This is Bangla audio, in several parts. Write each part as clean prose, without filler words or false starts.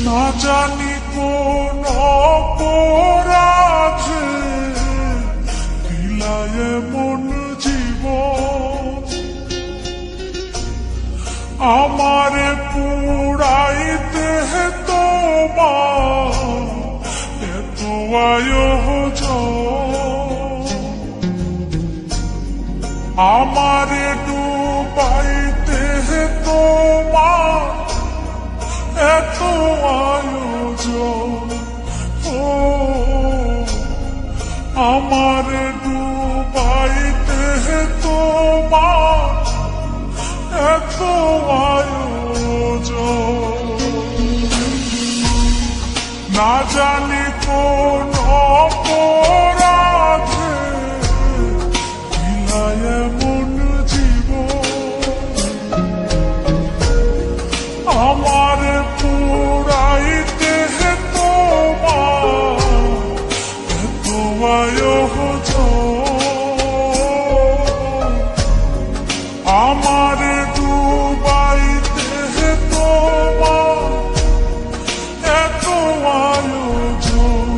না জানি কোন অপরাধে দিলায় মন জীবন, আমারে পুরাইতে তোমার এত আয়োজন, আমারে ডুবাইতে তোমার এত আয়োজন। ও আমারে ডুবাইতে তোমার এত আয়োজন, না জানি কোন অপরাধে দিলায় মন জীবন, আমার পুরাইতে তোমার এত আয়োজন, আমার ডুবাইতে তোমার এত আয়োজন।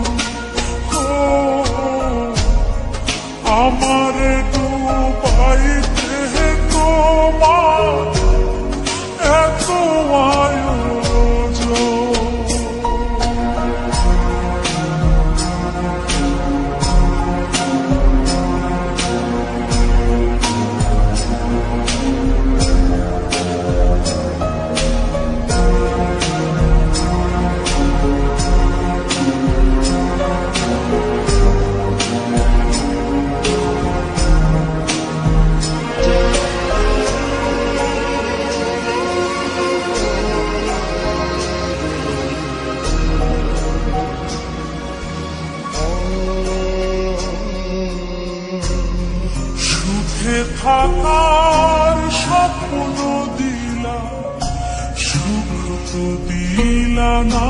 আমার ডুবাইতে তোমার এত আয়োজন। থাকার স্বপ্ন দিলা, সুখ তো দিলা না,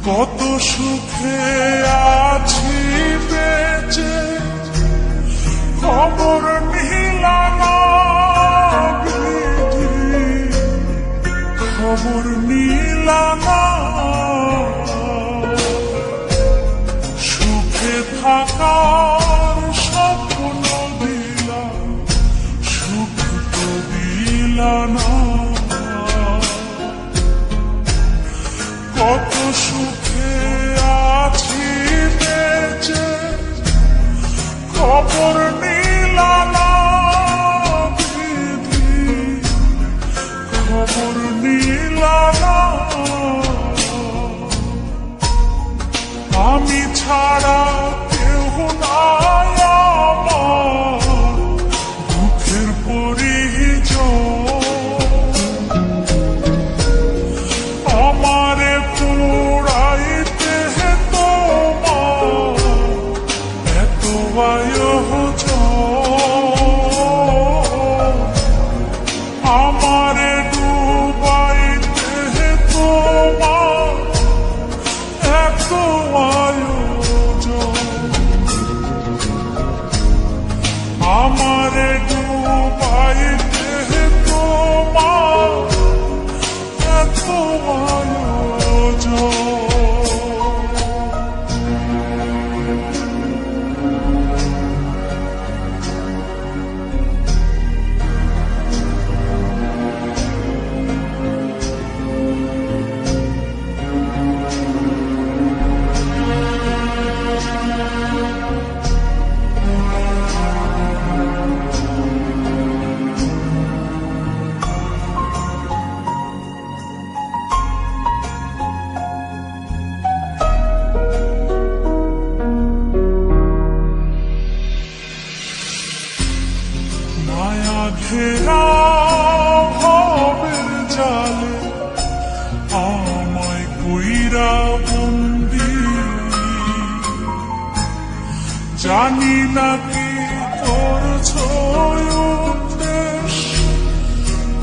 কত সুখে আছি বেঁচে খবর নিলা না, বিধি খবর নিলা না, সুখে থাকার স্বপ্ন দিলা, সুখ তো দিলা না, কত সুখে আছি বেঁচে খবর নিলা না, বিধি খবর নিলা না, আমি ছাড়া কেউ নাই আমার দুঃখের পরিজন, আমারে পুরাইতে তোমার এত আয়োজন, আমারে ডুবাইতে তোমার এত আয়োজন, আমারে ডুবাইতে তোমার এত আয়োজন। মায়া ঘেরা ভবের জালে আমায় কইরা বন্দি, জানি না কি করছো উদ্দেশ,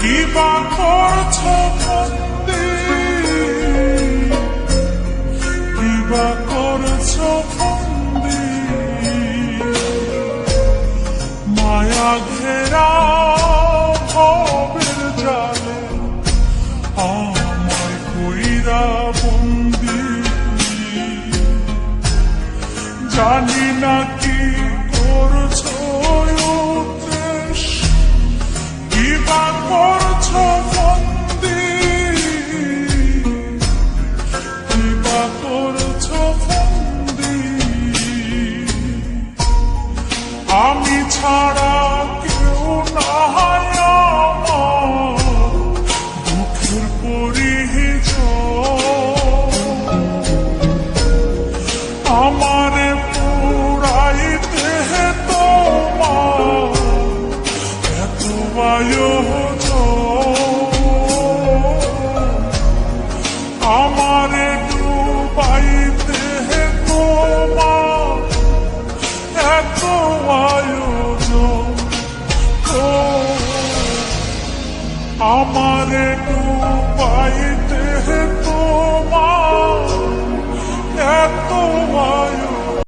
কিবা করছো বন্দি, কিবা করছো বন্দি, মায়া ঘেরা ভবের জালে জানি না কি করছো উদ্দেশ, কি বা করছো বন্দি, কি বা করছো বন্দি। আমি ছাড়া কেউ নাই আমার দুঃখের পরিচয়, আমারে পুরাইতে তোমার এত আয়োজন, আমারে ডুবাইতে তোমার এত আয়োজন। ও আমারে ডুবাইতে তোমার এত আয়োজন।